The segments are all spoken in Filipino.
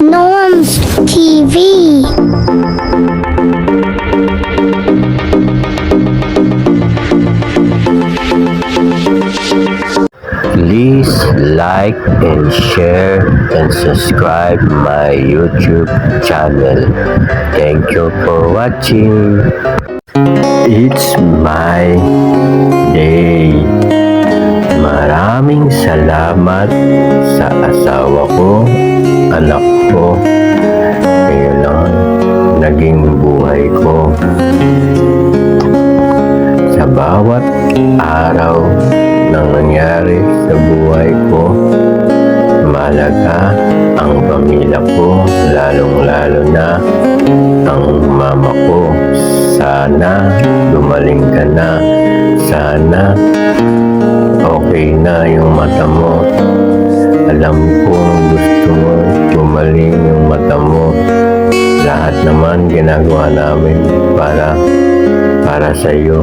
Norms TV. Please like and share and subscribe my YouTube channel. Thank you for watching. It's my day. Maraming salamat sa asawa ko, anak ko. Ngayon lang naging buhay ko. Sa bawat araw na nangyari sa buhay ko, mahalaga ang pamilya ko, lalong-lalo na ang mama ko. Sana gumaling ka na. Sana okay na yung mata mo. Alam kong gusto mo gumaling yung mata mo. Lahat naman ginagawa namin para sa iyo.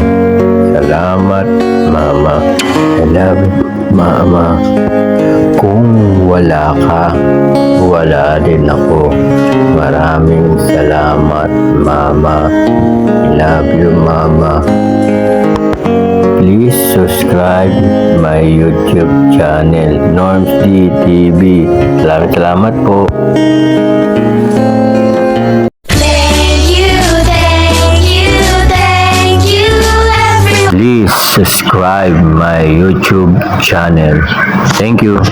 Salamat, Mama. I love you, Mama. Kung wala ka, wala din ako. Maraming salamat, Mama. I love you, Mama. Please subscribe my YouTube channel, Norms D TV. Salamat po. Please subscribe my YouTube channel. Thank you.